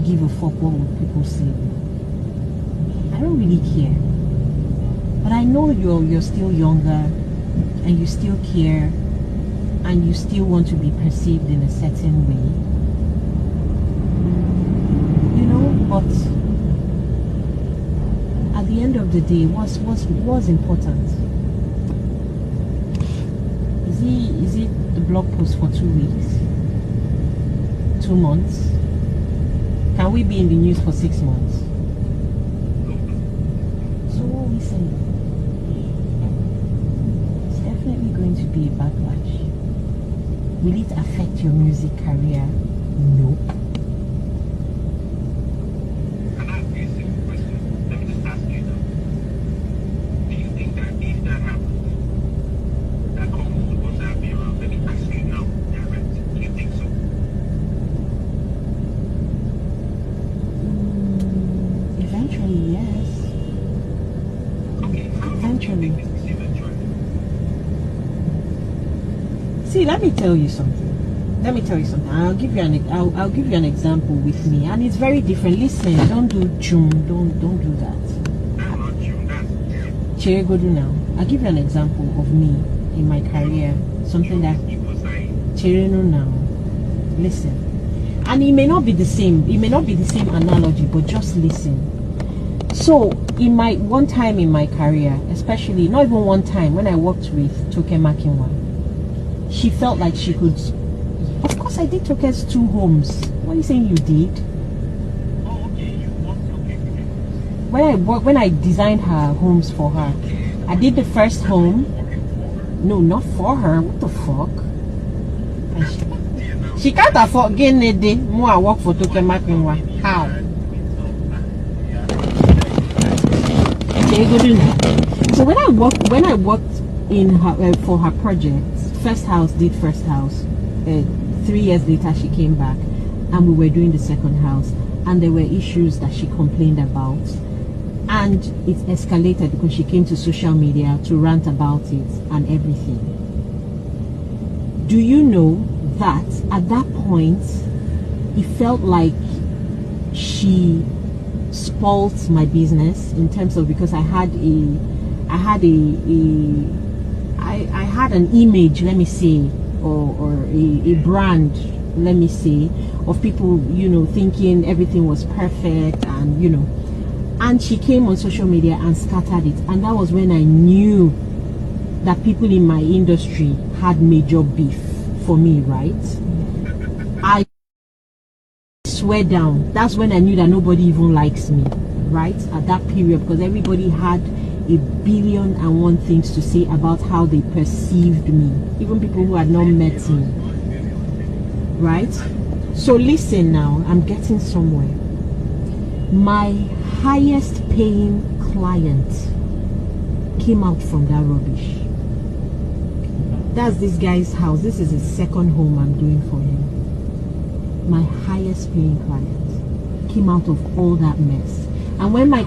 give a fuck what would people say. I don't really care. But I know you're still younger and you still care and you still want to be perceived in a certain way. You know, but at the end of the day, what's important? Is it the blog post for 2 weeks? 2 months? Can we be in the news for 6 months? So what are we saying? It's definitely going to be a backlash. Will it affect your music career? No. Can I ask you a simple question? Let me just ask you now. Do you think that if that happens, that couple is supposed to have you around? Let me ask you now, direct. Do you think so? Eventually, yes. Okay, how long do you Eventually. think this is eventually? See, let me tell you something. I'll give you an example with me, and it's very different. Listen, don't do June. Don't do that. That's not June, that's Chike, go do now. I'll give you an example of me in my career. Something that people say. Chike know now. Listen, and it may not be the same. It may not be the same analogy, but just listen. So, in my one time in my career, especially not even one time when I worked with Toke Makinwa, she felt like she could. Of course, I did Toke's 2 homes. What are you saying you did? Oh, okay, you want okay. When I designed her homes for her, I did the first home. No, not for her. What the fuck? She can't afford getting a day more. I work for Toke Makinwa. How? So when I worked in her for her projects, first house. 3 years later, she came back, and we were doing the second house, and there were issues that she complained about, and it escalated because she came to social media to rant about it and everything. Do you know that at that point, it felt like she spoilt my business in terms of, because I had an image, let me say, or a brand, let me say, of people, you know, thinking everything was perfect, and you know, and she came on social media and scattered it, and that was when I knew that people in my industry had major beef for me, right? I swear down, that's when I knew that nobody even likes me, right? At that period, because everybody had 1,000,000,001 things to say about how they perceived me, even people who had not met me, right? So listen now, I'm getting somewhere. My highest paying client came out from that rubbish. That's this guy's house. This is his second home I'm doing for him. My highest paying client came out of all that mess. And when my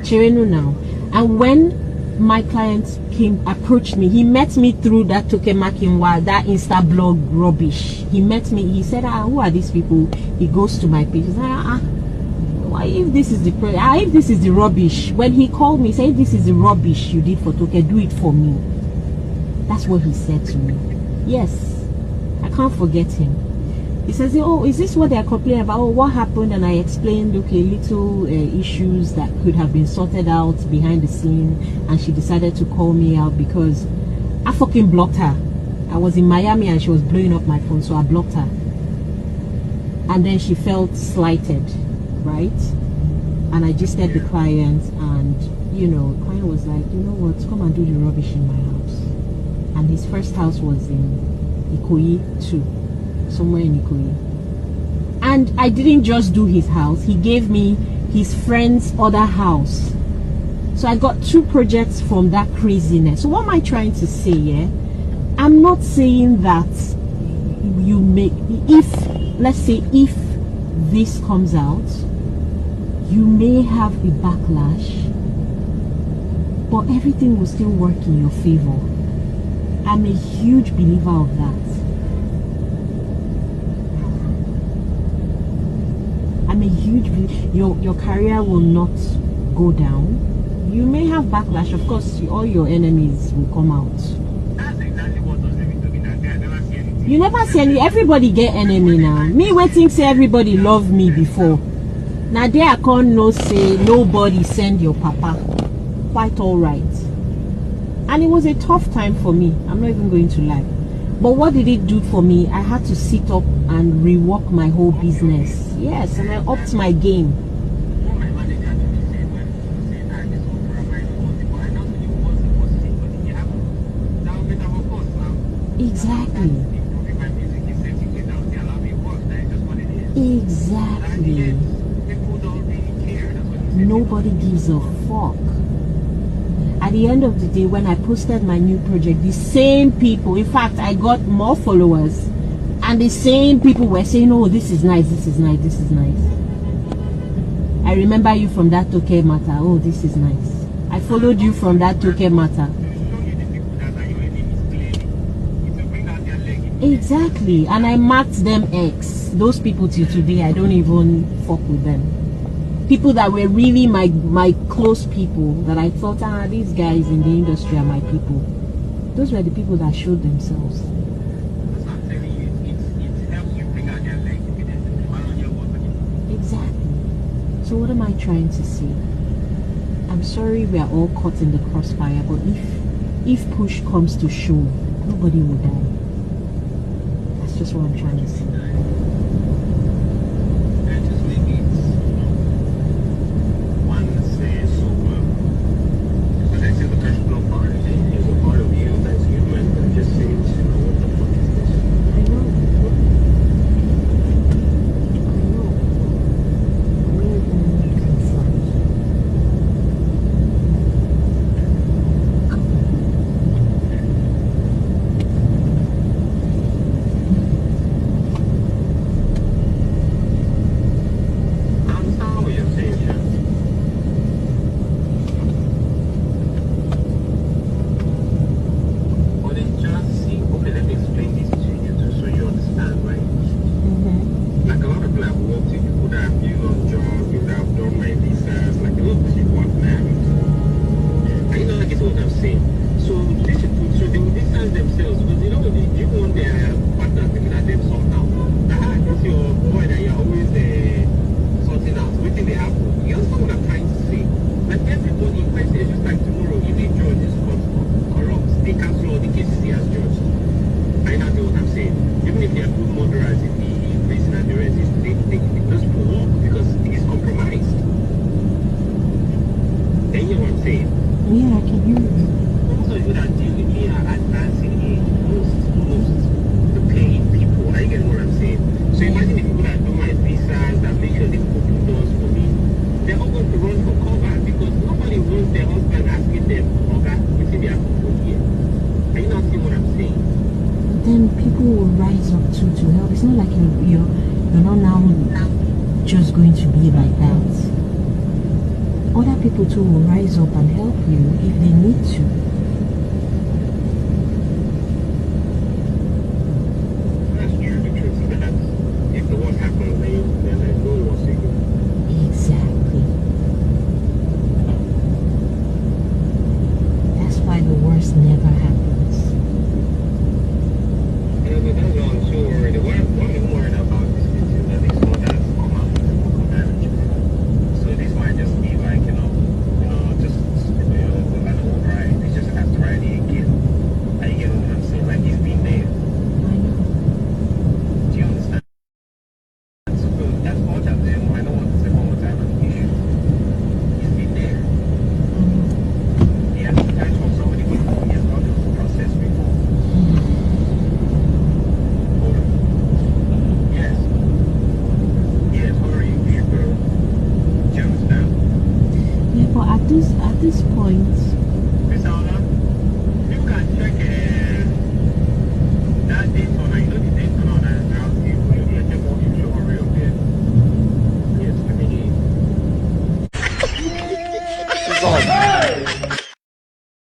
Chirenu now, and when my client approached me, he met me through that Toke Makinwa, that Insta blog rubbish. He met me, he said, who are these people? He goes to my page. He said, why, if this is the rubbish? When he called me, he said, this is the rubbish you did for Toke, do it for me. That's what he said to me. Yes, I can't forget him. He says, oh, is this what they're complaining about? Oh, what happened? And I explained, okay, little issues that could have been sorted out behind the scene. And she decided to call me out because I fucking blocked her. I was in Miami and she was blowing up my phone, so I blocked her. And then she felt slighted, right? And I just said the client, and, you know, the client was like, you know what, come and do the rubbish in my house. And his first house was in Ikoyi too. Somewhere in Ikoyi. And I didn't just do his house, he gave me his friend's other house. So I got 2 projects from that craziness. So what am I trying to say here? I'm not saying that you make, let's say if this comes out, you may have a backlash, but everything will still work in your favor. I'm a huge believer of that. I'm a huge your career will not go down. You may have backlash, of course. All your enemies will come out. That's exactly what was living to me that day. I never see anything. You never see any. Everybody get enemy now. Me waiting say everybody love me before. Now there I can't no say nobody send your papa. Quite all right. And it was a tough time for me. I'm not even going to lie. But what did it do for me? I had to sit up and rework my whole business. Yes, and I upped my game. What my manager actually said when he was saying that this was for my possible. I don't think it was sick, but it happened. That was better of course now. Exactly. Improving my music is setting it down. They allow me work. That is just what it is. Exactly. People don't really care. That's what he said. Nobody gives a fuck. At the end of the day, when I posted my new project, the same people, in fact, I got more followers, and the same people were saying, oh, this is nice, this is nice, this is nice. I remember you from that Toke matter. Oh, this is nice. I followed you from that Toke matter. To show you the people that are your enemies clearly. It will bring out their leg. Exactly. And I marked them X. Those people till today, I don't even fuck with them. People that were really my close people, that I thought, these guys in the industry are my people. Those were the people that showed themselves. That's what I'm telling you. It helps you bring out their leg. Exactly. So what am I trying to say? I'm sorry we are all caught in the crossfire, but if push comes to shove, nobody will die. That's just what I'm trying to say. Yeah, I can hear you. Most of you that deal with me are advancing age. Most the paying people. Are you getting what I'm saying? So imagine the people that do my visas, that make sure they open doors for me. They're all going to run for cover because nobody wants their husband asking them, okay, what's in their for here? Are you not seeing what I'm saying? Then people will rise up too to help. It's not like you're not now just going to be like that. Other people too will rise up and help you if they need to.